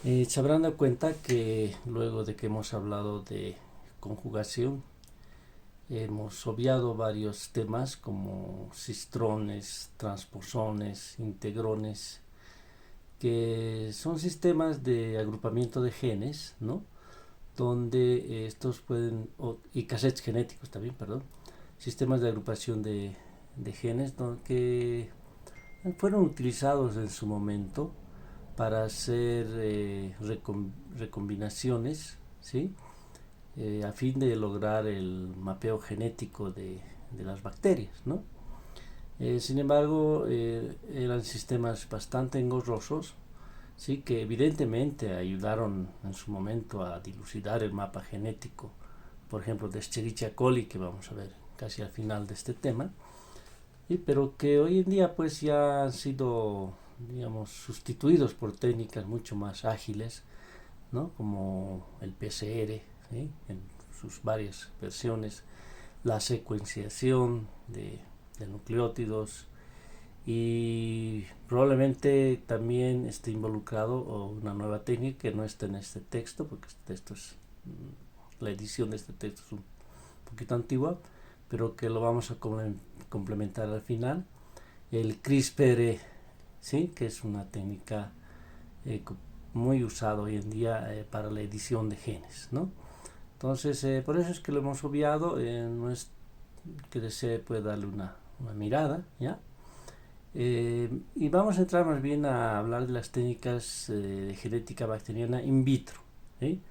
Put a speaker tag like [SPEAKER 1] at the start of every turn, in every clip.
[SPEAKER 1] Se habrán dado cuenta que luego de que hemos hablado de conjugación, hemos obviado varios temas como cistrones, transposones, integrones, que son sistemas de agrupamiento de genes, ¿no? Donde estos pueden, y cassettes genéticos también, perdón, sistemas de agrupación de genes que fueron utilizados en su momento para hacer recombinaciones, ¿sí? A fin de lograr el mapeo genético de las bacterias, ¿no? Sin embargo, eran sistemas bastante engorrosos, sí, que evidentemente ayudaron en su momento a dilucidar el mapa genético, por ejemplo, de Escherichia coli, que vamos a ver casi al final de este tema, pero que hoy en día pues ya han sido, digamos, sustituidos por técnicas mucho más ágiles, ¿no? Como el PCR, ¿sí? En sus varias versiones, la secuenciación de nucleótidos, y probablemente también esté involucrado una nueva técnica que no está en este texto, porque este texto es, la edición de este texto es un poquito antigua, pero que lo vamos a complementar al final, el CRISPR, ¿sí? Que es una técnica muy usada hoy en día para la edición de genes, ¿no? Entonces, por eso es que lo hemos obviado, no es que desee puede darle una mirada, ¿ya? Y vamos a entrar más bien a hablar de las técnicas de genética bacteriana in vitro, ¿sí?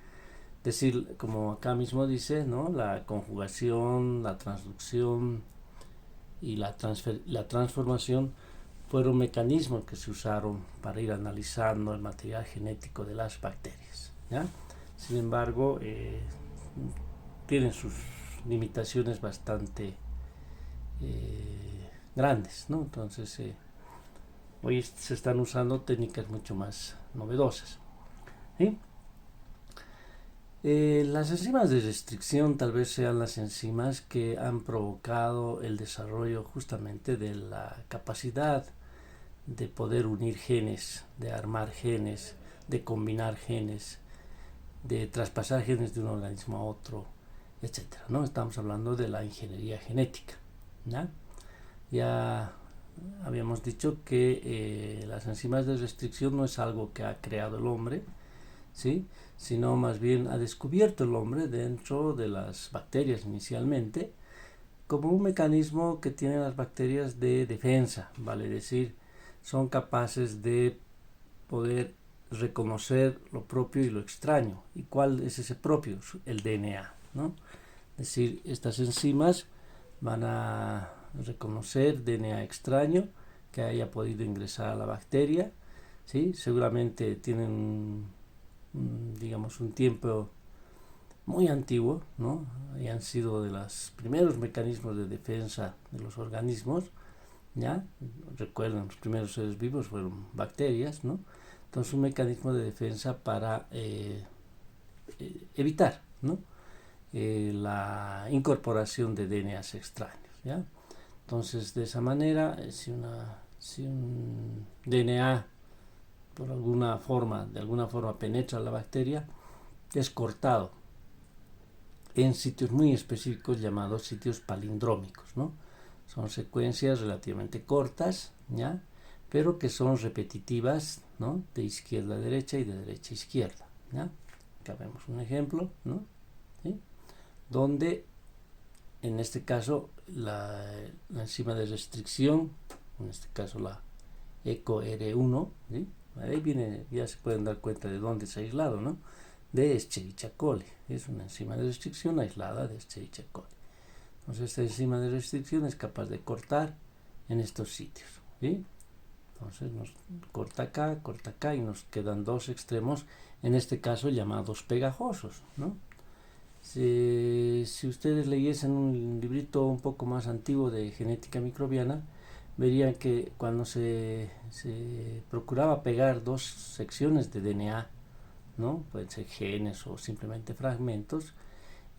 [SPEAKER 1] Es decir, como acá mismo dice, ¿no? La conjugación, la transducción y la transformación fueron mecanismos que se usaron para ir analizando el material genético de las bacterias, ¿ya? Sin embargo, tienen sus limitaciones bastante grandes, ¿no? Entonces, hoy se están usando técnicas mucho más novedosas, ¿sí? Las enzimas de restricción tal vez sean las enzimas que han provocado el desarrollo justamente de la capacidad de poder unir genes, de armar genes, de combinar genes, de traspasar genes de un organismo a otro, etcétera, ¿no? Estamos hablando de la ingeniería genética, ¿ya? Ya habíamos dicho que las enzimas de restricción no es algo que ha creado el hombre, ¿sí? Sino más bien ha descubierto el hombre dentro de las bacterias inicialmente como un mecanismo que tienen las bacterias de defensa, vale decir, son capaces de poder reconocer lo propio y lo extraño. ¿Y cuál es ese propio? El DNA, ¿no? Es decir, estas enzimas van a reconocer DNA extraño que haya podido ingresar a la bacteria, ¿sí? Seguramente tienen, digamos, un tiempo muy antiguo, ¿no? Y han sido de los primeros mecanismos de defensa de los organismos, ¿ya? Recuerden, los primeros seres vivos fueron bacterias, ¿no? Entonces, un mecanismo de defensa para evitar, ¿no? La incorporación de DNAs extraños, ¿ya? Entonces, de esa manera, si un DNA por de alguna forma penetra la bacteria, es cortado en sitios muy específicos llamados sitios palindrómicos, ¿no? Son secuencias relativamente cortas, ¿ya? Pero que son repetitivas, ¿no? De izquierda a derecha y de derecha a izquierda, ¿ya? Acá vemos un ejemplo, ¿no? ¿Sí? Donde en este caso la enzima de restricción, en este caso la EcoR1, ¿sí? Ahí viene, ya se pueden dar cuenta de dónde es aislado, ¿no? De Escherichia coli, es una enzima de restricción aislada de Escherichia coli. Entonces esta enzima de restricción es capaz de cortar en estos sitios, ¿sí? Entonces nos corta acá y nos quedan dos extremos, en este caso llamados pegajosos, ¿no? Si ustedes leyesen un librito un poco más antiguo de genética microbiana, verían que cuando se procuraba pegar dos secciones de DNA, ¿no? Pueden ser genes o simplemente fragmentos,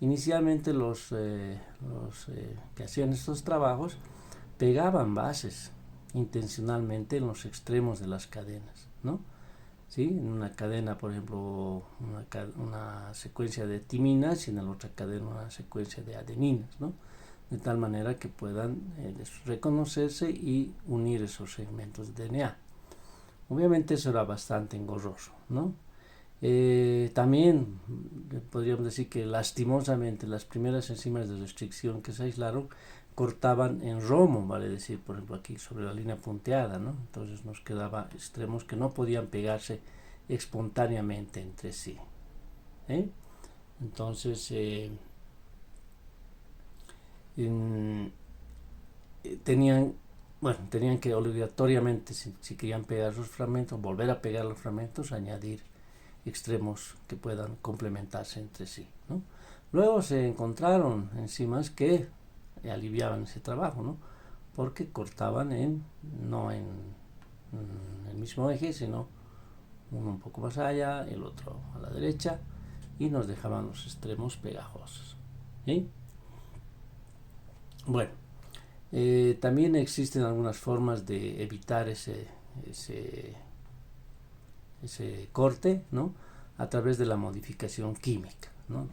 [SPEAKER 1] inicialmente los que hacían estos trabajos pegaban bases intencionalmente en los extremos de las cadenas, ¿no? ¿sí? En una cadena, por ejemplo, una secuencia de timinas y en la otra cadena una secuencia de adeninas, ¿no? De tal manera que puedan reconocerse y unir esos segmentos de DNA. Obviamente eso era bastante engorroso, ¿no? También podríamos decir que lastimosamente las primeras enzimas de restricción que se aislaron cortaban en romo, vale decir, por ejemplo aquí sobre la línea punteada, ¿no? Entonces nos quedaba extremos que no podían pegarse espontáneamente entre sí. Entonces tenían que obligatoriamente, si querían pegar sus fragmentos, volver a pegar los fragmentos, añadir extremos que puedan complementarse entre sí, ¿no? Luego se encontraron enzimas que aliviaban ese trabajo, ¿no? Porque cortaban no en el mismo eje, sino uno un poco más allá, el otro a la derecha, y nos dejaban los extremos pegajosos. ¿Sí? Bueno, también existen algunas formas de evitar ese corte, ¿no? A través de la modificación química, ¿no?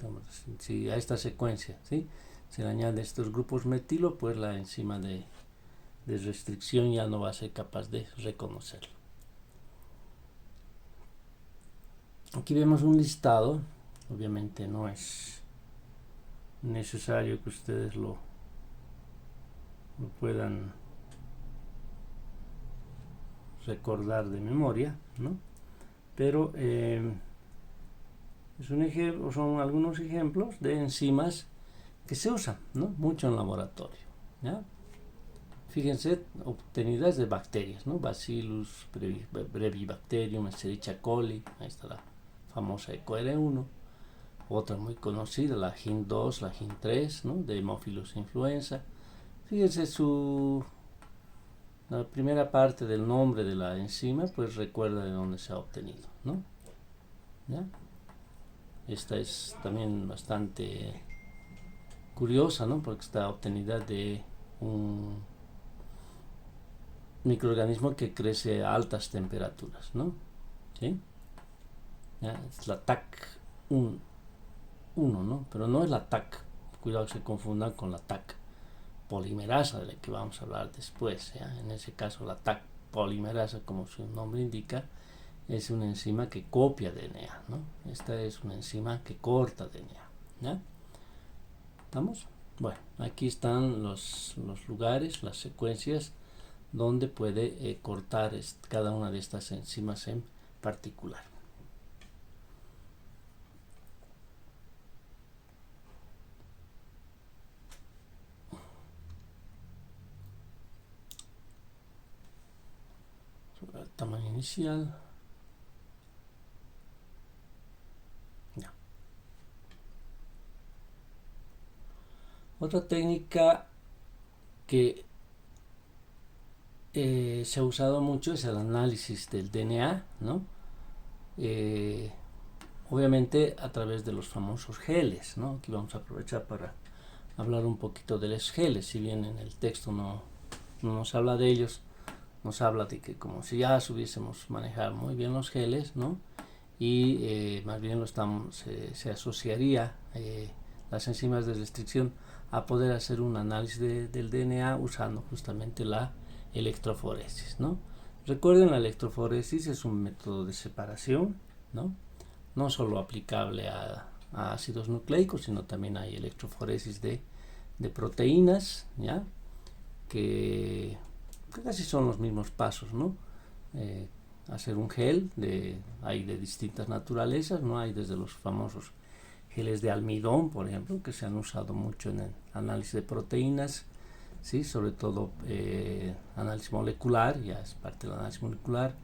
[SPEAKER 1] Si a esta secuencia, ¿sí?, se le añade estos grupos metilo, pues la enzima de restricción ya no va a ser capaz de reconocerlo. Aquí vemos un listado, obviamente no es necesario que ustedes lo puedan recordar de memoria, ¿no? Pero son algunos ejemplos de enzimas que se usan, ¿no?, mucho en laboratorio, ¿ya? Fíjense, obtenidas de bacterias, ¿no? Bacillus brevibacterium, Escherichia coli, ahí está la famosa EcoR1, otra muy conocida, la HIN2, la HIN3, ¿no?, de Haemophilus influenza. Fíjense la primera parte del nombre de la enzima, pues recuerda de dónde se ha obtenido, ¿no? ¿Ya? Esta es también bastante curiosa, ¿no?, porque está obtenida de un microorganismo que crece a altas temperaturas, ¿no? ¿Sí? ¿Ya? Es la TAC1, ¿no? Pero no es la TAC, cuidado que se confundan con la TAC polimerasa, de la que vamos a hablar después, ¿ya? En ese caso la TAC polimerasa, como su nombre indica, es una enzima que copia DNA, ¿no? Esta es una enzima que corta DNA, ¿ya? ¿Estamos? Bueno, aquí están los lugares, las secuencias donde puede cortar cada una de estas enzimas en particular. Sobre el tamaño inicial. Ya. Otra técnica que se ha usado mucho es el análisis del DNA, ¿no? Obviamente a través de los famosos geles, ¿no? Aquí vamos a aprovechar para hablar un poquito de los geles, si bien en el texto no nos habla de ellos, nos habla de que como si ya supiésemos manejar muy bien los geles, ¿no? Y más bien se asociaría las enzimas de restricción a poder hacer un análisis del DNA usando justamente la electroforesis, ¿no? Recuerden, la electroforesis es un método de separación, ¿no? No solo aplicable a ácidos nucleicos, sino también hay electroforesis de proteínas, ¿ya? Que casi son los mismos pasos, ¿no? Hacer un gel, hay de distintas naturalezas, ¿no? Hay desde los famosos geles de almidón, por ejemplo, que se han usado mucho en el análisis de proteínas, ¿sí? Sobre todo análisis molecular, ya es parte del análisis molecular,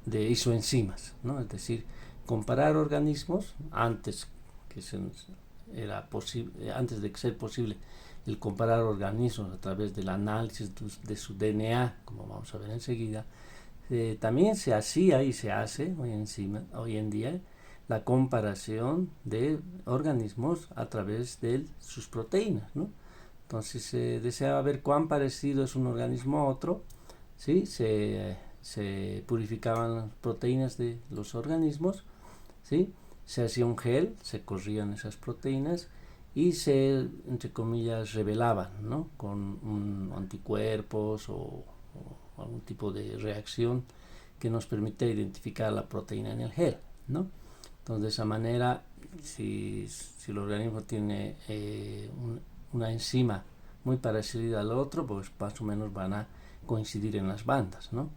[SPEAKER 1] de isoenzimas, ¿no? Es decir, comparar organismos antes de que sea posible el comparar organismos a través del análisis de su DNA, como vamos a ver enseguida. También se hacía y se hace hoy en día la comparación de organismos a través de sus proteínas, ¿no? Entonces se desea ver cuán parecido es un organismo a otro, ¿sí? Se se purificaban las proteínas de los organismos, ¿sí? Se hacía un gel, se corrían esas proteínas y se, entre comillas, revelaban, ¿no? Con anticuerpos o algún tipo de reacción que nos permite identificar la proteína en el gel, ¿no? Entonces, de esa manera, si el organismo tiene una enzima muy parecida al otro, pues más o menos van a coincidir en las bandas, ¿no?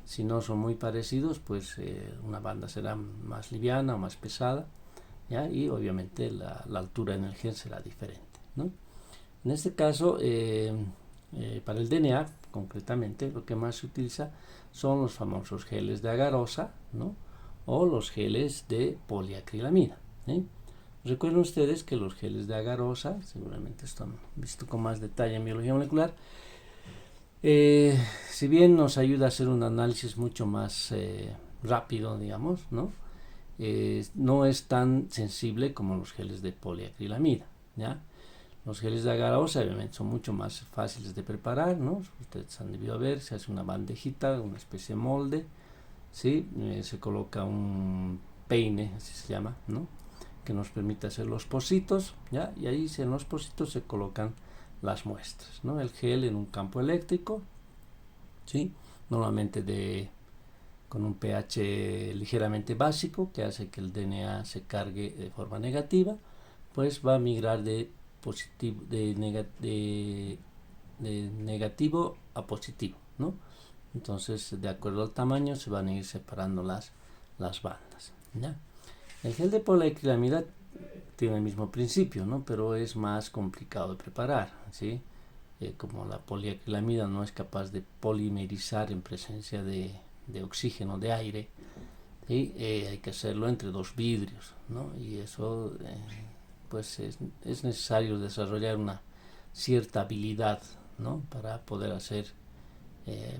[SPEAKER 1] Si no son muy parecidos, pues una banda será más liviana o más pesada, ¿ya? Y obviamente la altura en el gel será diferente, ¿no? En este caso, para el DNA, concretamente, lo que más se utiliza son los famosos geles de agarosa, ¿no? O los geles de poliacrilamida, ¿sí? Recuerden ustedes que los geles de agarosa, seguramente esto han visto con más detalle en biología molecular, si bien nos ayuda a hacer un análisis mucho más rápido, digamos, ¿no? No es tan sensible como los geles de poliacrilamida, ¿ya? Los geles de agarosa obviamente son mucho más fáciles de preparar, ¿no? Ustedes han debido ver, se hace una bandejita, una especie de molde, ¿sí? Se coloca un peine, así se llama, ¿no? Que nos permite hacer los pocitos, ¿ya? Y ahí en los pocitos se colocan las muestras, ¿no? El gel en un campo eléctrico, ¿sí? Normalmente con un pH ligeramente básico que hace que el DNA se cargue de forma negativa, pues va a migrar de negativo a positivo, ¿no? Entonces, de acuerdo al tamaño, se van a ir separando las bandas, ¿ya? El gel de poliacrilamida tiene el mismo principio, ¿no? Pero es más complicado de preparar, ¿sí? Como la poliacrilamida no es capaz de polimerizar en presencia de oxígeno, de aire, ¿sí? Hay que hacerlo entre dos vidrios, ¿no? Y eso pues es necesario desarrollar una cierta habilidad, ¿no? Para poder hacer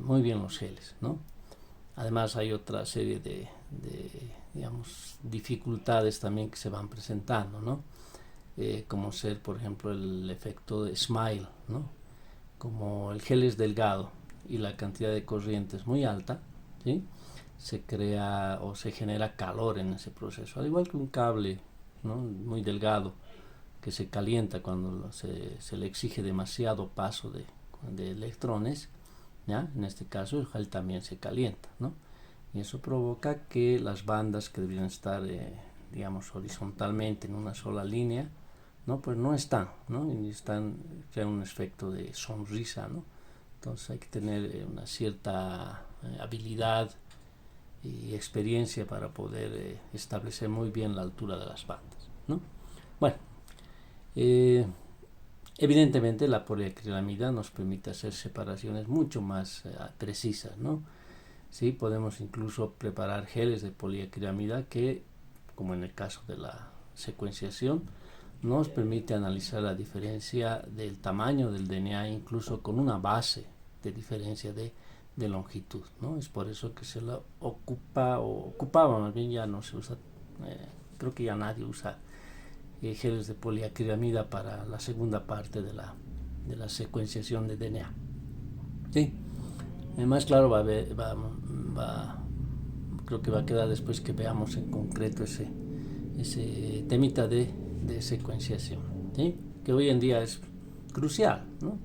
[SPEAKER 1] muy bien los geles, ¿no? Además hay otra serie de digamos, dificultades también que se van presentando, ¿no? Como ser, por ejemplo, el efecto de Smile, ¿no? Como el gel es delgado y la cantidad de corriente es muy alta, ¿sí? Se crea o se genera calor en ese proceso, al igual que un cable, ¿no? Muy delgado que se calienta cuando se le exige demasiado paso de electrones, ¿ya? En este caso el gel también se calienta, ¿no? Y eso provoca que las bandas que deberían estar, digamos, horizontalmente en una sola línea, ¿no? Pues no están, ¿no? Y crean un efecto de sonrisa, ¿no? Entonces hay que tener una cierta habilidad y experiencia para poder establecer muy bien la altura de las bandas, ¿no? Bueno, evidentemente la poliacrilamida nos permite hacer separaciones mucho más precisas, ¿no? Sí, podemos incluso preparar geles de poliacrilamida que, como en el caso de la secuenciación, nos permite analizar la diferencia del tamaño del DNA incluso con una base de diferencia de longitud, ¿no? Es por eso que se la ocupaba, más bien ya no se usa, creo que ya nadie usa geles de poliacrilamida para la segunda parte de la secuenciación de DNA. Sí. Más claro creo que va a quedar después que veamos en concreto ese temita de secuenciación, ¿sí? Que hoy en día es crucial, ¿no?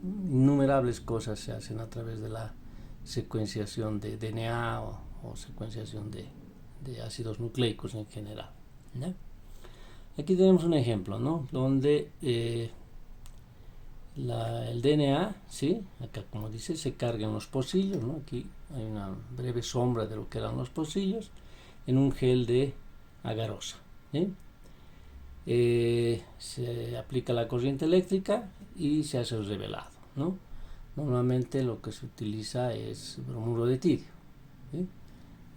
[SPEAKER 1] Innumerables cosas se hacen a través de la secuenciación de DNA o secuenciación de ácidos nucleicos en general, ¿ya? Aquí tenemos un ejemplo, ¿no? Donde el DNA, ¿sí? Acá, como dice, se carga en los pocillos, ¿no? Aquí hay una breve sombra de lo que eran los pocillos en un gel de agarosa, ¿sí? Se aplica la corriente eléctrica y se hace el revelado, ¿no? Normalmente lo que se utiliza es bromuro de tirio, ¿sí?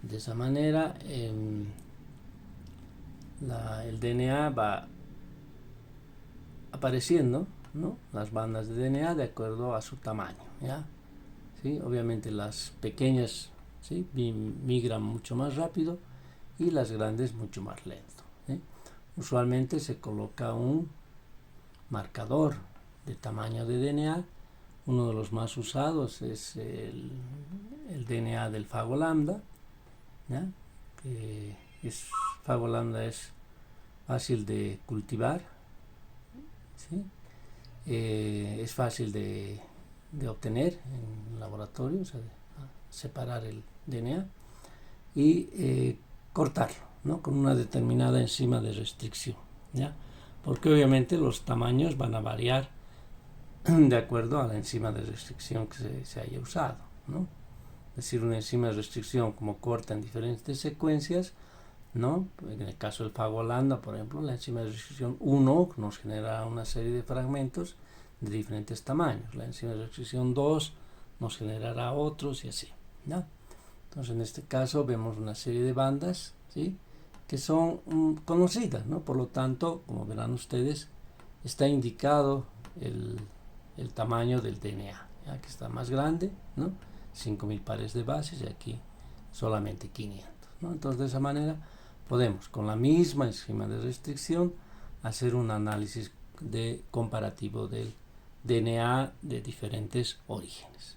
[SPEAKER 1] De esa manera el DNA va apareciendo, ¿no? Las bandas de DNA de acuerdo a su tamaño, ¿ya? ¿Sí? Obviamente las pequeñas, ¿sí? Migran mucho más rápido y las grandes mucho más lento, ¿sí? Usualmente se coloca un marcador de tamaño de DNA Uno de los más usados es el DNA del fago lambda, ¿ya? Fago lambda es fácil de cultivar, ¿sí? Es fácil de obtener en laboratorio, o sea, separar el DNA y cortarlo, ¿no? Con una determinada enzima de restricción, ¿ya? Porque obviamente los tamaños van a variar de acuerdo a la enzima de restricción que se haya usado, ¿no? Es decir, una enzima de restricción como corta en diferentes secuencias, ¿no? En el caso del fago lambda, por ejemplo, la enzima de restricción 1 nos genera una serie de fragmentos de diferentes tamaños. La enzima de restricción 2 nos generará otros y así, ¿no? Entonces, en este caso vemos una serie de bandas, ¿sí? Que son conocidas, ¿no? Por lo tanto, como verán ustedes, está indicado el tamaño del DNA, ¿ya? Que está más grande, ¿no? 5000 pares de bases y aquí solamente 500, ¿no? Entonces, de esa manera podemos, con la misma enzima de restricción, hacer un análisis comparativo del DNA de diferentes orígenes.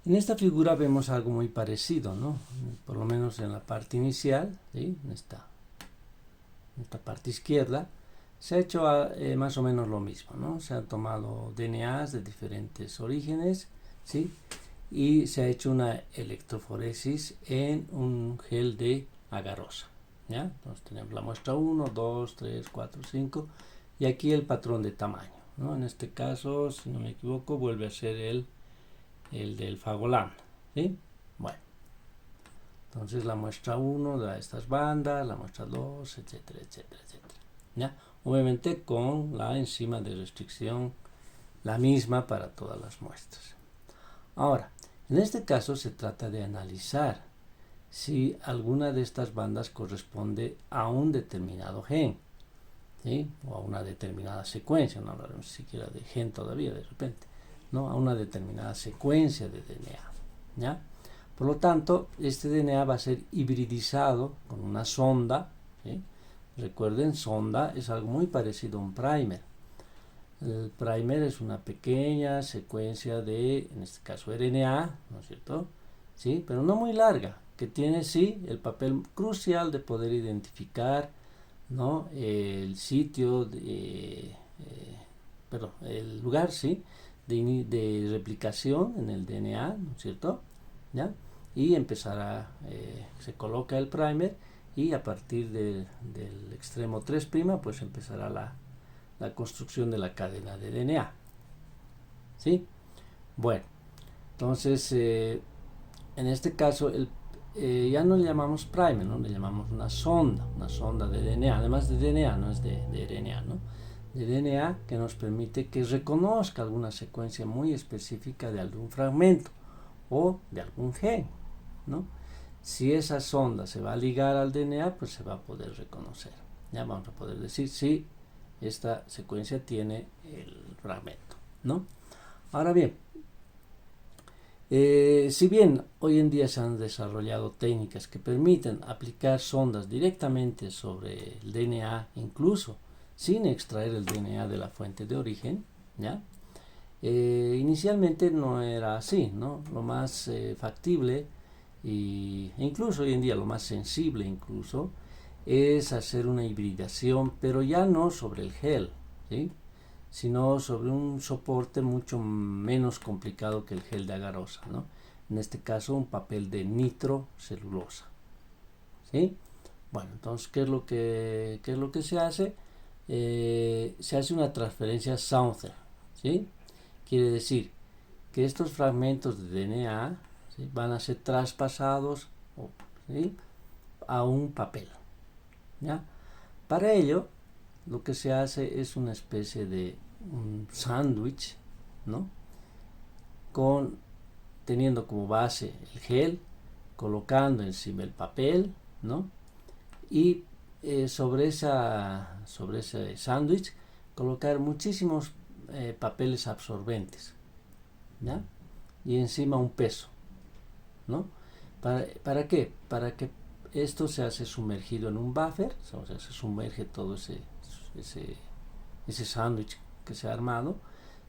[SPEAKER 1] En esta figura vemos algo muy parecido, ¿no? Por lo menos en la parte inicial, ¿sí? En esta parte izquierda, se ha hecho más o menos lo mismo, ¿no? Se han tomado DNAs de diferentes orígenes, ¿sí? Y se ha hecho una electroforesis en un gel de agarosa, ¿ya? Entonces tenemos la muestra 1, 2, 3, 4, 5 y aquí el patrón de tamaño, ¿no? En este caso, si no me equivoco, vuelve a ser el del fago lambda, ¿sí? Bueno, entonces la muestra 1 da estas bandas, la muestra 2, etcétera, etcétera, etcétera, ¿ya? Obviamente con la enzima de restricción la misma para todas las muestras. Ahora, en este caso se trata de analizar si alguna de estas bandas corresponde a un determinado gen, ¿sí? O a una determinada secuencia, no hablaremos siquiera de gen todavía de repente, ¿no? A una determinada secuencia de DNA, ¿ya? Por lo tanto, este DNA va a ser hibridizado con una sonda, ¿sí? Recuerden, sonda es algo muy parecido a un primer. El primer es una pequeña secuencia de, en este caso, RNA, ¿no es cierto? ¿Sí? Pero no muy larga, que tiene, sí, el papel crucial de poder identificar, ¿no? El sitio, el lugar, sí, de replicación en el DNA, ¿no es cierto? ¿Ya? Y se coloca el primer y a partir del extremo 3', pues empezará la construcción de la cadena de DNA. ¿Sí? Bueno, entonces en este caso ya no le llamamos primer, ¿no? Le llamamos una sonda de DNA, además de DNA, no es de RNA, ¿no? De DNA que nos permite que reconozca alguna secuencia muy específica de algún fragmento o de algún gen, ¿no? Si esa sonda se va a ligar al DNA, pues se va a poder reconocer. Ya vamos a poder decir si esta secuencia tiene el fragmento, ¿no? Ahora bien, si bien hoy en día se han desarrollado técnicas que permiten aplicar sondas directamente sobre el DNA, incluso sin extraer el DNA de la fuente de origen, ¿ya? Inicialmente no era así, ¿no? Lo más factible e incluso hoy en día lo más sensible incluso es hacer una hibridación, pero ya no sobre el gel, ¿sí? Sino sobre un soporte mucho menos complicado que el gel de agarosa, ¿no? En este caso un papel de nitrocelulosa, ¿sí? Bueno, entonces ¿qué es lo que se hace? Se hace una transferencia Sauter, ¿sí? Quiere decir que estos fragmentos de DNA, ¿sí? Van a ser traspasados, ¿sí? A un papel, ¿ya? Para ello, lo que se hace es una especie de un sándwich, ¿no? Teniendo como base el gel, colocando encima el papel, ¿no? Y sobre ese sándwich colocar muchísimos papeles absorbentes, ¿ya? Y encima un peso, ¿no? ¿Para qué? Para que esto se hace sumergido en un buffer, o sea, se sumerge todo ese sándwich que se ha armado,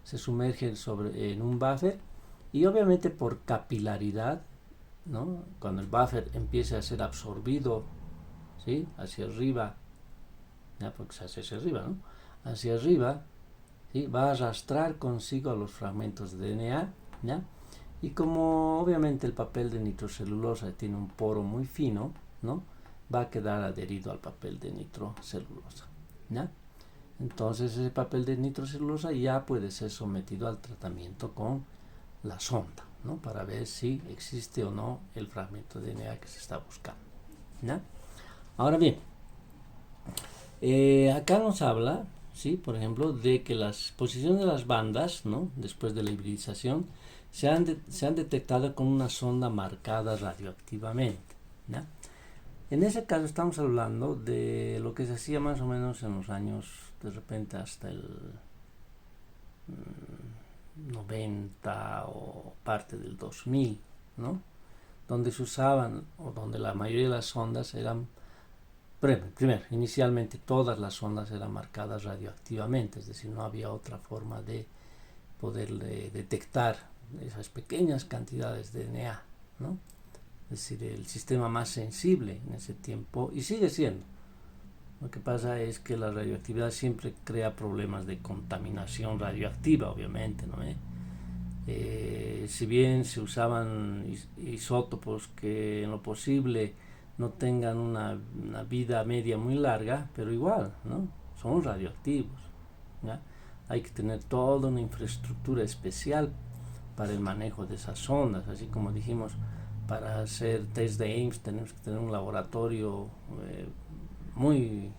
[SPEAKER 1] se sumerge en un buffer y obviamente por capilaridad, ¿no? Cuando el buffer empiece a ser absorbido, ¿sí? Hacia arriba, ¿ya? Porque se hace hacia arriba, ¿no? Hacia arriba, ¿sí? Va a arrastrar consigo a los fragmentos de DNA, ¿ya? Y como obviamente el papel de nitrocelulosa tiene un poro muy fino, ¿no? Va a quedar adherido al papel de nitrocelulosa, ¿ya? Entonces ese papel de nitrocelulosa ya puede ser sometido al tratamiento con la sonda, ¿no? Para ver si existe o no el fragmento de DNA que se está buscando, ¿ya? Ahora bien, acá nos habla, ¿sí? Por ejemplo, de que las posiciones de las bandas, ¿no? Después de la hibridización, se han detectado con una sonda marcada radioactivamente, ¿ya? En ese caso estamos hablando de lo que se hacía más o menos en los años, de repente hasta el 90 o parte del 2000, ¿no? Donde se usaban, o donde la mayoría de las sondas eran, primero, inicialmente todas las sondas eran marcadas radioactivamente, es decir, no había otra forma de poder detectar esas pequeñas cantidades de DNA, ¿no? Es decir, el sistema más sensible en ese tiempo, y sigue siendo. Lo que pasa es que la radioactividad siempre crea problemas de contaminación radioactiva, obviamente, ¿no? Si bien se usaban isótopos que en lo posible no tengan una vida media muy larga, pero igual, ¿no? Son radioactivos, ¿ya? Hay que tener toda una infraestructura especial para el manejo de esas ondas, así como dijimos, para hacer test de Ames tenemos que tener un laboratorio muy,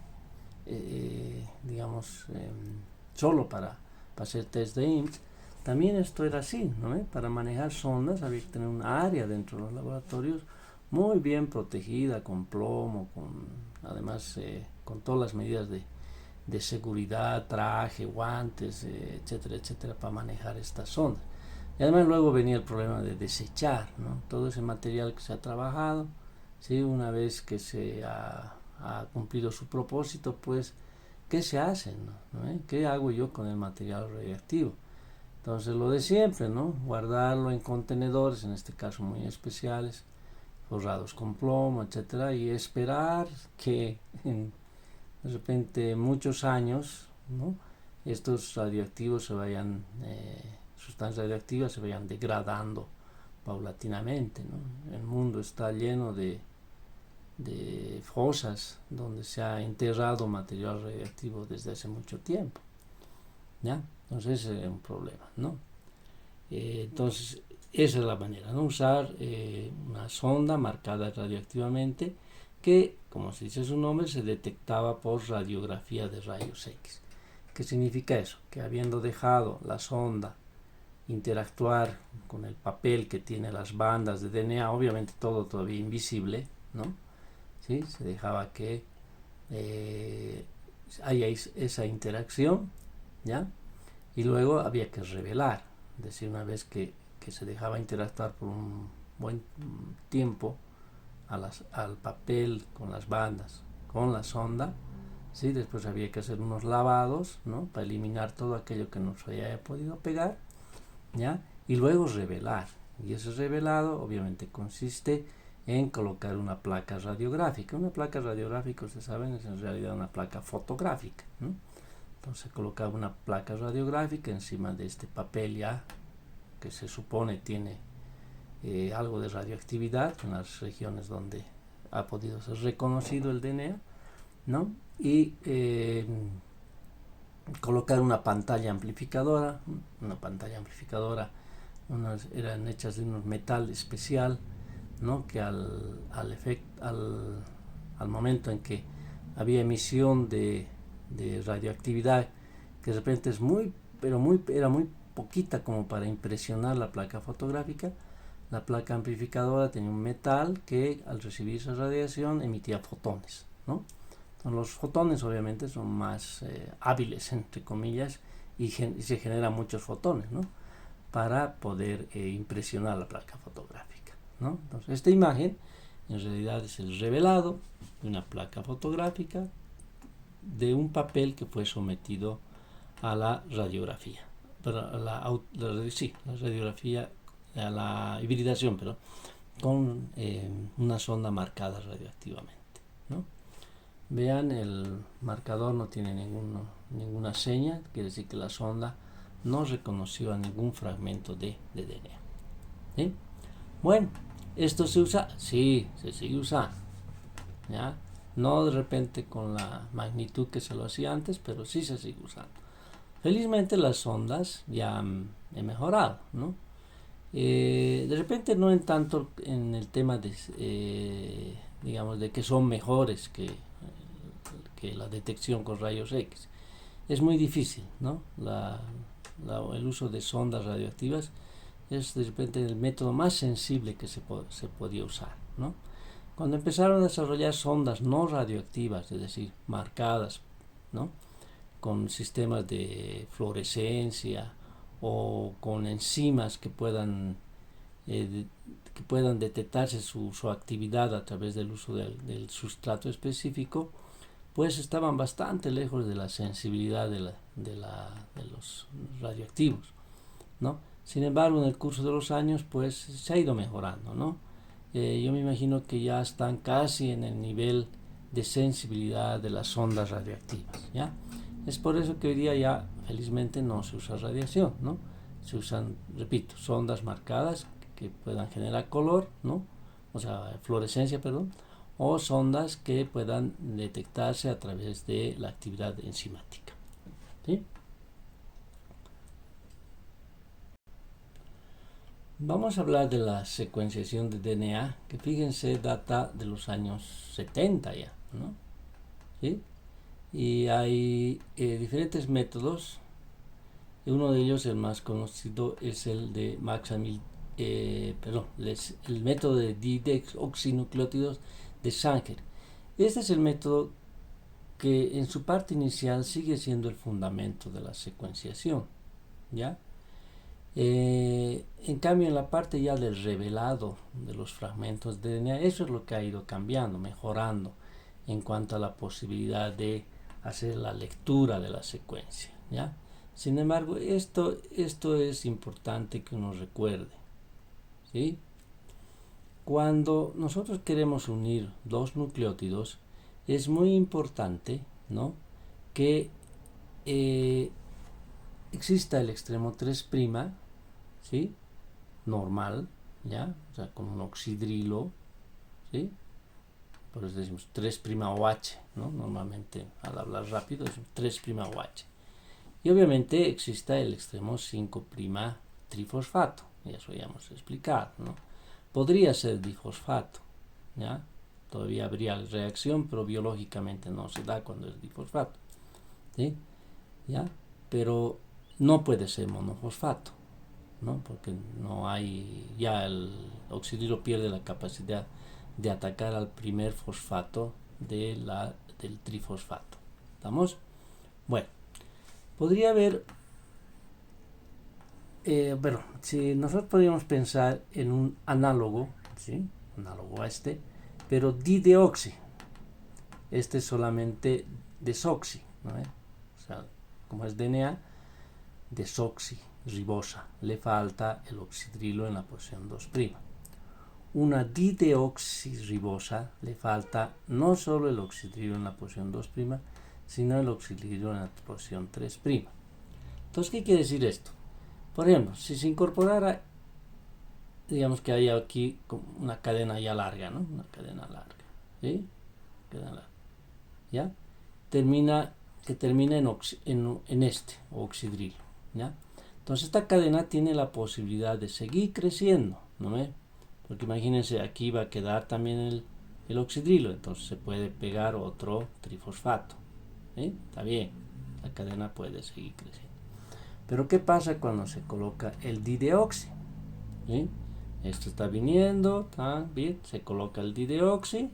[SPEAKER 1] digamos, solo para hacer test de Ames. También esto era así, ¿no? Para manejar sondas había que tener un área dentro de los laboratorios muy bien protegida, con plomo, además con todas las medidas de seguridad, traje, guantes, etcétera, etcétera, para manejar estas sondas. Y además luego venía el problema de desechar, ¿no? Todo ese material que se ha trabajado, ¿sí? Una vez que se ha cumplido su propósito, pues, ¿qué se hace? ¿No? ¿Qué hago yo con el material radiactivo? Entonces lo de siempre, ¿no? Guardarlo en contenedores, en este caso muy especiales, forrados con plomo, etcétera, y esperar que de repente muchos años, ¿no? Estos radioactivos sustancias radioactivas se vayan degradando paulatinamente, ¿no? El mundo está lleno de fosas donde se ha enterrado material radioactivo desde hace mucho tiempo, ¿ya? Entonces ese es un problema, ¿no? Entonces esa es la manera, ¿no? Usar una sonda marcada radioactivamente que, como se dice su nombre, se detectaba por radiografía de rayos X. ¿Qué significa eso? Que habiendo dejado la sonda interactuar con el papel que tiene las bandas de DNA, obviamente todo todavía invisible, ¿no? ¿Sí? Se dejaba que haya esa interacción, ¿ya? Y luego había que revelar, es decir, una vez que se dejaba interactuar por un buen tiempo al papel con las bandas, con la sonda, ¿sí? Después había que hacer unos lavados, ¿no? Para eliminar todo aquello que no se haya podido pegar, ¿ya? Y luego revelar. Y ese revelado obviamente consiste en colocar una placa radiográfica. Una placa radiográfica, ustedes saben, es en realidad una placa fotográfica, ¿no? Entonces colocaba una placa radiográfica encima de este papel ya que se supone tiene algo de radioactividad en las regiones donde ha podido ser reconocido el DNA, ¿no? Y colocar una pantalla amplificadora, eran hechas de un metal especial, ¿no? Que al momento en que había emisión de radioactividad, que de repente era muy poquita como para impresionar la placa fotográfica, la placa amplificadora tenía un metal que al recibir esa radiación emitía fotones, ¿no? Entonces, los fotones obviamente son más hábiles, entre comillas, y se generan muchos fotones, ¿no? Para poder impresionar la placa fotográfica, ¿no? Entonces, esta imagen en realidad es el revelado de una placa fotográfica de un papel que fue sometido a la radiografía, pero la radiografía, a la hibridación, pero con una sonda marcada radioactivamente, ¿no? Vean, el marcador no tiene ninguna seña, quiere decir que la sonda no reconoció a ningún fragmento de DNA. ¿Sí? Bueno, ¿esto se usa? Sí, se sigue usando, ¿ya? No de repente con la magnitud que se lo hacía antes, pero sí se sigue usando. Felizmente las sondas ya han mejorado, ¿no? De repente no en tanto en el tema de, digamos, de que son mejores que la detección con rayos X. Es muy difícil, ¿no? El uso de sondas radioactivas es de repente el método más sensible que se podía usar, ¿no? Cuando empezaron a desarrollar sondas no radioactivas, es decir, marcadas, ¿no?, con sistemas de fluorescencia o con enzimas que puedan detectarse su actividad a través del uso del sustrato específico, pues estaban bastante lejos de la sensibilidad de los radioactivos, ¿no? Sin embargo, en el curso de los años, pues se ha ido mejorando, ¿no? Yo me imagino que ya están casi en el nivel de sensibilidad de las ondas radioactivas, ¿ya? Es por eso que hoy día ya felizmente no se usa radiación, ¿no? Se usan, repito, sondas marcadas que puedan generar color, ¿no? O sea, fluorescencia, perdón, o sondas que puedan detectarse a través de la actividad enzimática, ¿sí? Vamos a hablar de la secuenciación de DNA, que fíjense data de los años 70 ya, ¿no? ¿Sí? Y hay diferentes métodos. Uno de ellos, el más conocido, es el de el método de dideoxinucleótidos de Sanger. Este es el método que en su parte inicial sigue siendo el fundamento de la secuenciación, ¿ya? En cambio, en la parte ya del revelado de los fragmentos de DNA, eso es lo que ha ido cambiando, mejorando en cuanto a la posibilidad de hacer la lectura de la secuencia, ¿ya? Sin embargo, esto es importante que uno recuerde, ¿sí? Cuando ''nosotros queremos unir dos nucleótidos, es muy importante, ¿no?, que exista el extremo 3', ¿sí?, normal, ¿ya?, o sea, con un oxidrilo, ¿sí?, por eso decimos 3'OH, ¿no?, normalmente al hablar rápido es 3'OH. Y obviamente exista el extremo 5' trifosfato, y eso ya hemos explicado, ¿no? Podría ser difosfato, ¿ya? Todavía habría reacción, pero biológicamente no se da cuando es difosfato, ¿sí? ¿Ya? Pero no puede ser monofosfato, ¿no? Porque no hay, ya el oxidrilo pierde la capacidad de atacar al primer fosfato del trifosfato. ¿Estamos? Bueno, podría haber, bueno, si nosotros podríamos pensar en un análogo, ¿sí?, análogo a este, pero dideoxi. Este es solamente desoxi, ¿no? O sea, como es DNA, desoxirribosa. Le falta el oxidrilo en la posición 2'. Una dideoxirribosa le falta no solo el oxidrilo en la posición 2', sino el oxidrilo en la posición 3'. Entonces, ¿qué quiere decir esto? Por ejemplo, si se incorporara, digamos que hay aquí una cadena ya larga, ¿no? Una cadena larga, ¿sí? Cadena larga, ¿ya? Que termina en este oxidrilo, ¿ya? Entonces esta cadena tiene la posibilidad de seguir creciendo, ¿no ve? Porque imagínense, aquí va a quedar también el oxidrilo, entonces se puede pegar otro trifosfato, ¿sí? Está bien, la cadena puede seguir creciendo. Pero ¿qué pasa cuando se coloca el dideoxi? ¿Sí? Esto está viniendo, bien, se coloca el dideoxi,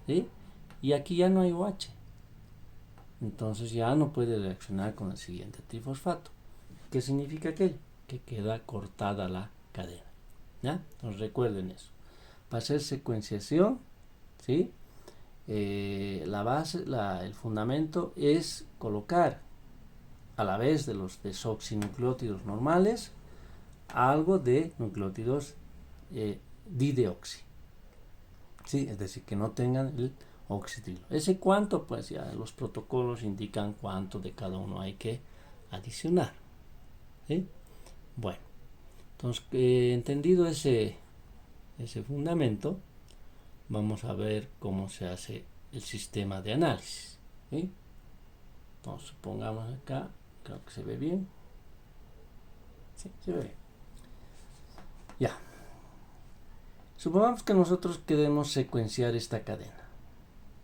[SPEAKER 1] ¿sí?, y aquí ya no hay OH. Entonces ya no puede reaccionar con el siguiente trifosfato. ¿Qué significa aquello? Que queda cortada la cadena, ¿ya? Entonces recuerden eso. Para hacer secuenciación, ¿sí?, la base, el fundamento es colocar a la vez de los desoxinucleótidos normales, algo de nucleótidos dideoxi. ¿Sí? Es decir, que no tengan el oxitrilo. Ese cuánto, pues ya los protocolos indican cuánto de cada uno hay que adicionar. ¿Sí? Bueno, entonces, entendido ese fundamento, vamos a ver cómo se hace el sistema de análisis. ¿Sí? Entonces, supongamos acá, creo que se ve bien. Sí, se ve bien. Ya. Supongamos que nosotros queremos secuenciar esta cadena.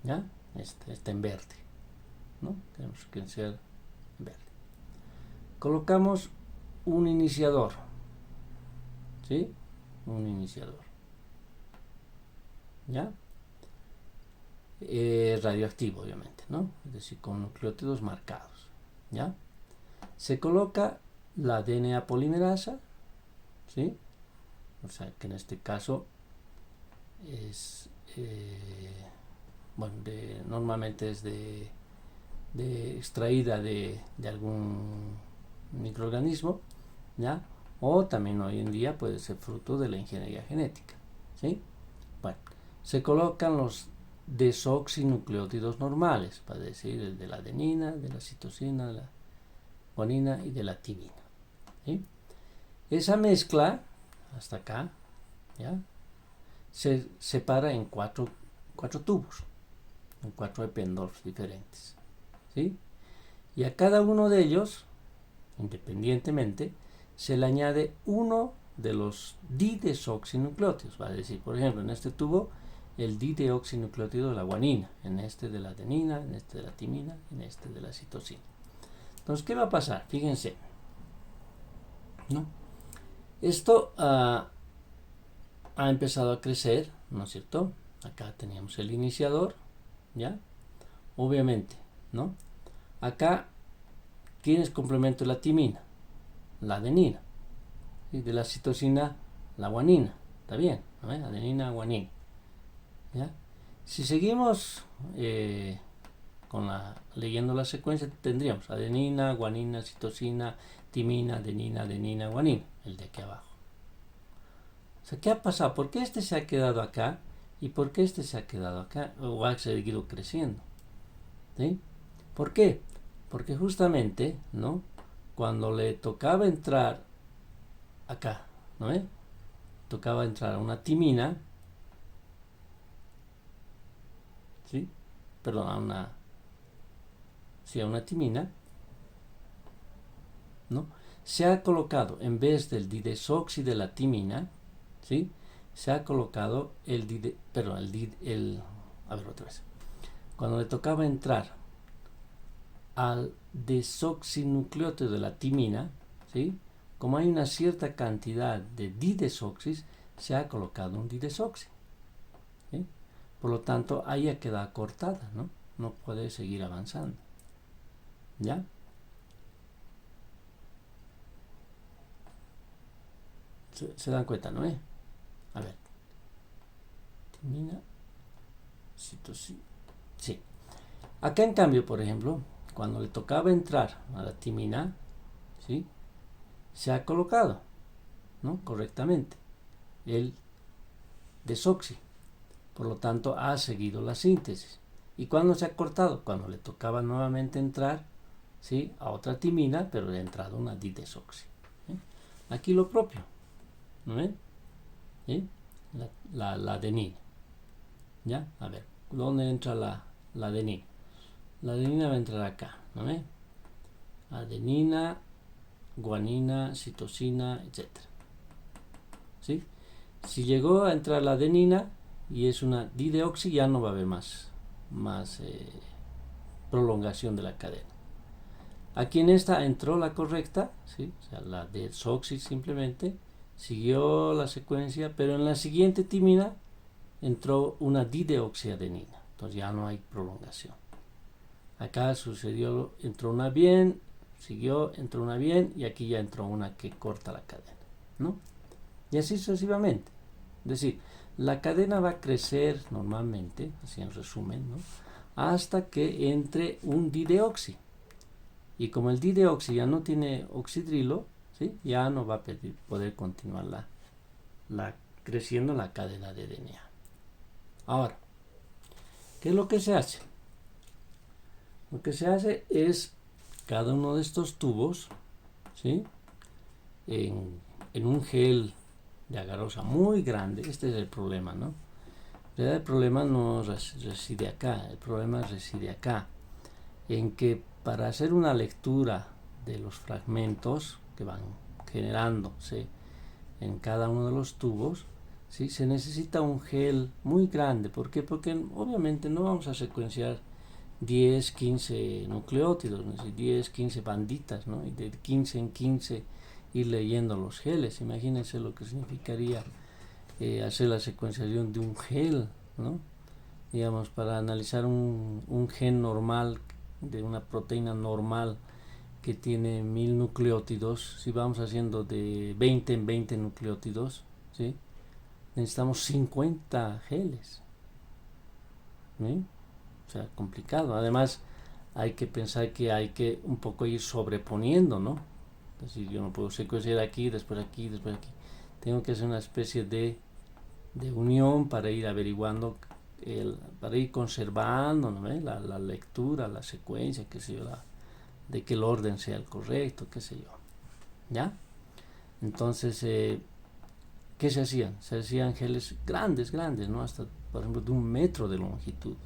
[SPEAKER 1] ¿Ya? Está en verde. ¿No? Queremos secuenciar en verde. Colocamos un iniciador. ¿Sí? Un iniciador. ¿Ya? Radioactivo, obviamente, ¿no? Es decir, con nucleótidos marcados. ¿Ya? Se coloca la DNA polimerasa, ¿sí? O sea, que en este caso es, bueno, normalmente es de extraída de algún microorganismo, ¿ya? O también hoy en día puede ser fruto de la ingeniería genética, ¿sí? Bueno, se colocan los desoxinucleótidos normales, para decir el de la adenina, de la citosina, de la guanina y de la timina, ¿sí? Esa mezcla, hasta acá, ¿ya? Se separa en cuatro tubos, en 4 Eppendorf diferentes, ¿sí? Y a cada uno de ellos, independientemente, se le añade uno de los didesoxinucleótidos. Va a decir, por ejemplo, en este tubo el dideoxinucleótido de la guanina, en este de la adenina, en este de la timina, en este de la citosina. Entonces, ¿qué va a pasar? Fíjense, ¿no? Esto ha empezado a crecer, ¿no es cierto? Acá teníamos el iniciador, ¿ya? Obviamente, ¿no? Acá, ¿quién es complemento de la timina? La adenina. Y de la citosina, la guanina. ¿Está bien? ¿No? Adenina, guanina. ¿Ya? Si seguimos leyendo la secuencia, tendríamos adenina, guanina, citosina, timina, adenina, guanina. El de aquí abajo. O sea, ¿qué ha pasado? ¿Por qué este se ha quedado acá? ¿Y por qué este se ha quedado acá? ¿O ha seguido creciendo? ¿Sí? ¿Por qué? Porque justamente, ¿no? Cuando le tocaba entrar acá, ¿no? Tocaba entrar a una timina, ¿sí? Perdón, a una timina, ¿no? Se ha colocado, en vez del didesoxi de la timina, ¿sí? Se ha colocado a ver otra vez. Cuando le tocaba entrar al desoxinucleótido de la timina, ¿sí? Como hay una cierta cantidad de didesoxis, se ha colocado un didesoxi, ¿sí? Por lo tanto, ahí ha quedado cortada, ¿no? No puede seguir avanzando. ¿Ya? Se dan cuenta, ¿no? A ver. Timina, citosina. Sí. Acá, en cambio, por ejemplo, cuando le tocaba entrar a la timina, ¿sí? Se ha colocado, ¿no? Correctamente el desoxi. Por lo tanto, ha seguido la síntesis. ¿Y cuándo se ha cortado? Cuando le tocaba nuevamente entrar, ¿sí? A otra timina, pero le ha entrado una didesoxi. Aquí lo propio, ¿no ven? ¿Sí? La adenina. ¿Ya? A ver, ¿dónde entra la adenina? La adenina va a entrar acá, ¿no ven? Adenina, guanina, citosina, etc. ¿Sí? Si llegó a entrar la adenina y es una dideoxi, ya no va a haber más prolongación de la cadena. Aquí en esta entró la correcta, ¿sí? O sea, la desoxi simplemente siguió la secuencia, pero en la siguiente timina entró una dideoxiadenina, entonces ya no hay prolongación. Acá sucedió, entró una bien, siguió, entró una bien y aquí ya entró una que corta la cadena, ¿no? Y así sucesivamente. Es decir, la cadena va a crecer normalmente, así en resumen, ¿no? Hasta que entre un dideoxi. Y como el dideoxi ya no tiene oxidrilo, ¿sí? Ya no va a poder continuar creciendo la cadena de DNA. Ahora, ¿qué es lo que se hace? Lo que se hace es cada uno de estos tubos, ¿sí? en un gel de agarosa muy grande. Este es el problema, ¿no? El problema no reside acá, el problema reside acá, en que para hacer una lectura de los fragmentos que van generándose en cada uno de los tubos, ¿sí? Se necesita un gel muy grande. ¿Por qué? Porque obviamente no vamos a secuenciar 10, 15 nucleótidos, ¿no? 10, 15 banditas, ¿no? Y de 15 en 15 ir leyendo los geles. Imagínense lo que significaría hacer la secuenciación de un gel, ¿no? Digamos, para analizar un gen normal de una proteína normal que tiene 1000 nucleótidos, si vamos haciendo de 20 en 20 nucleótidos, ¿sí? Necesitamos 50 geles, ¿sí? O sea, complicado. Además, hay que pensar que hay que un poco ir sobreponiendo, ¿no? Es decir, yo no puedo secuenciar aquí, después aquí, después aquí. Tengo que hacer una especie de unión para ir averiguando, para ir conservando, ¿no? la lectura, la secuencia, qué sé yo, de que el orden sea el correcto, qué sé yo. ¿Ya? Entonces, ¿qué se hacían? Se hacían geles grandes, ¿no? Hasta, por ejemplo, de 1 metro de longitud.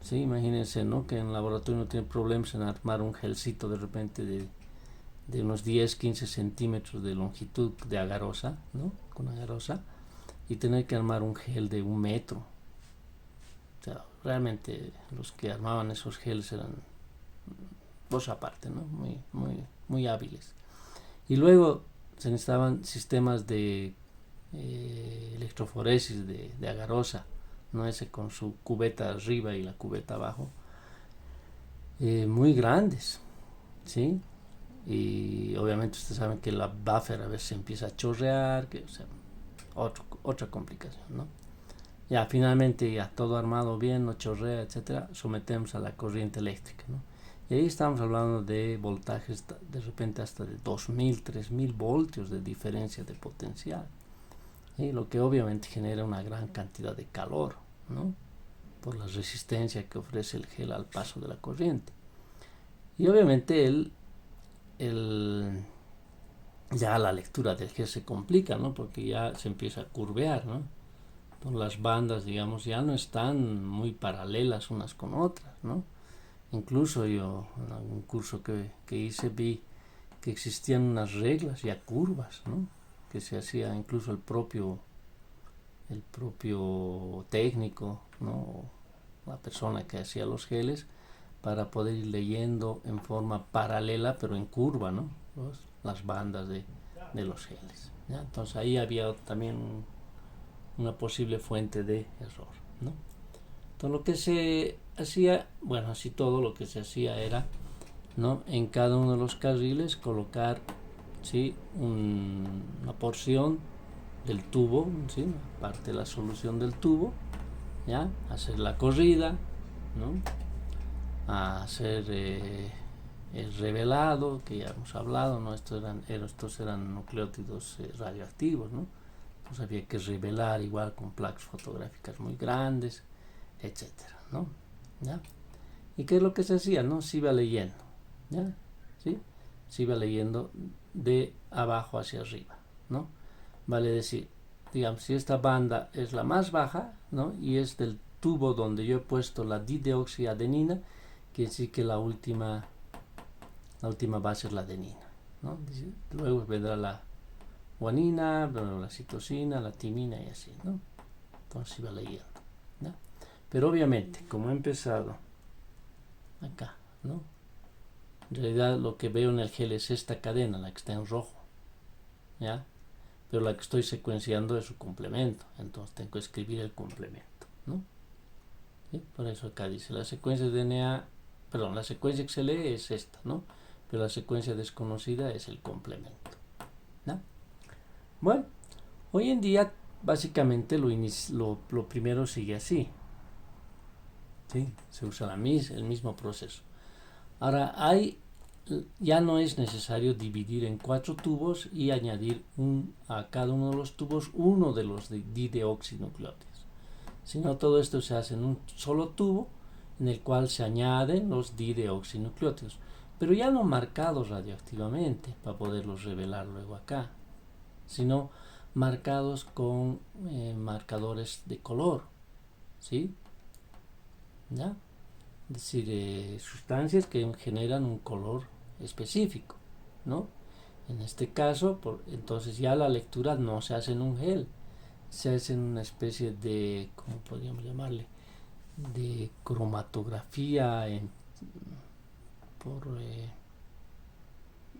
[SPEAKER 1] Sí, imagínense, ¿no? Que en el laboratorio no tiene problemas en armar un gelcito de repente de unos 10, 15 centímetros de longitud de agarosa, ¿no? Con agarosa, y tener que armar un gel de 1 metro. O sea, realmente los que armaban esos geles eran dos aparte, ¿no? Muy hábiles. Y luego se necesitaban sistemas de electroforesis de agarosa, ¿no? Ese con su cubeta arriba y la cubeta abajo, muy grandes, ¿sí? Y obviamente ustedes saben que la buffer a veces empieza a chorrear, o sea, otra complicación, ¿no? Ya finalmente ya todo armado bien, no chorrea, etcétera, sometemos a la corriente eléctrica, ¿no? Y ahí estamos hablando de voltajes de repente hasta de 2000, 3000 voltios de diferencia de potencial, ¿sí? Lo que obviamente genera una gran cantidad de calor, ¿no? Por la resistencia que ofrece el gel al paso de la corriente. Y obviamente ya la lectura del gel se complica, ¿no? Porque ya se empieza a curvear, ¿no? Entonces las bandas, digamos, ya no están muy paralelas unas con otras, ¿no? Incluso yo en algún curso que hice vi que existían unas reglas ya curvas, ¿no? Que se hacía incluso el propio técnico, ¿no? La persona que hacía los geles, para poder ir leyendo en forma paralela pero en curva, ¿no? Las bandas de los geles, ¿ya? Entonces ahí había también una posible fuente de error, ¿no? Entonces lo que se hacía, bueno, así todo lo que se hacía era, ¿no? En cada uno de los carriles colocar, ¿sí? Una porción del tubo, ¿sí? Parte de la solución del tubo, ¿ya? Hacer la corrida, ¿no? A hacer el revelado, que ya hemos hablado, ¿no? Estos eran nucleótidos radioactivos, ¿no? Entonces había que revelar igual con placas fotográficas muy grandes, etcétera, ¿no? ¿Ya? ¿Y qué es lo que se hacía? ¿No? Se iba leyendo, ¿ya? ¿Sí? Se iba leyendo de abajo hacia arriba, ¿no? Vale decir, digamos, si esta banda es la más baja, ¿no? Y es del tubo donde yo he puesto la dideoxiadenina, quiere decir que la última base es la adenina, ¿no? Luego vendrá la guanina, la citosina, la timina y así, ¿no? Entonces iba leyendo, ¿no? Pero obviamente, como he empezado acá, ¿no? En realidad lo que veo en el gel es esta cadena, la que está en rojo, ¿ya? Pero la que estoy secuenciando es su complemento, entonces tengo que escribir el complemento, ¿no? ¿Sí? Por eso acá dice la secuencia de DNA, perdón, la secuencia que se lee es esta, ¿no? Pero la secuencia desconocida es el complemento, ¿no? Bueno, hoy en día básicamente lo primero sigue así, ¿sí? Se usa el mismo proceso. Ahora hay ya no es necesario dividir en 4 tubos y añadir a cada uno de los tubos uno de los dideoxinucleótidos, sino todo esto se hace en un solo tubo en el cual se añaden los dideoxinucleótidos, pero ya no marcados radioactivamente para poderlos revelar luego acá, sino marcados con marcadores de color, ¿sí? ¿Ya? Es decir, sustancias que generan un color específico, ¿no? En este caso, entonces ya la lectura no se hace en un gel, se hace en una especie de, ¿cómo podríamos llamarle? De cromatografía por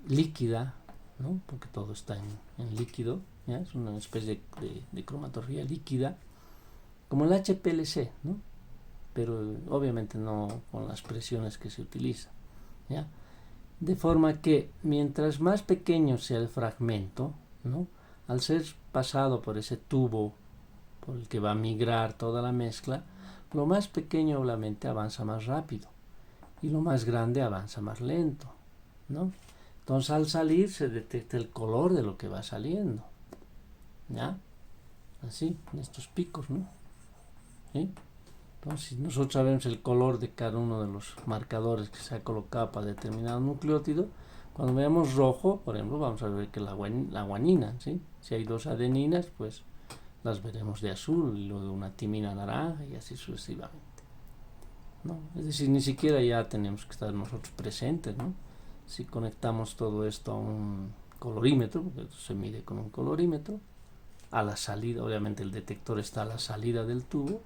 [SPEAKER 1] líquida, ¿no? Porque todo está en líquido, ¿ya? Es una especie de cromatografía líquida, como el HPLC, ¿no? Pero obviamente no con las presiones que se utilizan, ¿ya? De forma que mientras más pequeño sea el fragmento, ¿no? Al ser pasado por ese tubo por el que va a migrar toda la mezcla, lo más pequeño obviamente avanza más rápido y lo más grande avanza más lento, ¿no? Entonces al salir se detecta el color de lo que va saliendo, ¿ya? Así, en estos picos, ¿no? ¿Sí? Entonces, si nosotros sabemos el color de cada uno de los marcadores que se ha colocado para determinado nucleótido, cuando veamos rojo, por ejemplo, vamos a ver que la guanina, ¿sí? Si hay 2 adeninas, pues las veremos de azul, y luego una timina naranja y así sucesivamente, ¿no? Es decir, ni siquiera ya tenemos que estar nosotros presentes, ¿no? Si conectamos todo esto a un colorímetro, porque esto se mide con un colorímetro, a la salida, obviamente el detector está a la salida del tubo,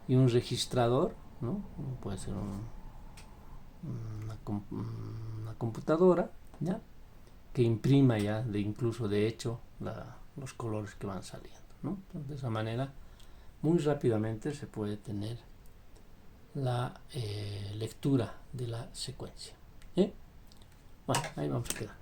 [SPEAKER 1] y un registrador, ¿no? Puede ser una computadora, ¿ya? Que imprima ya, incluso de hecho, los colores que van saliendo, ¿no? Entonces, de esa manera, muy rápidamente se puede tener la lectura de la secuencia. Bueno, ahí vamos a quedar.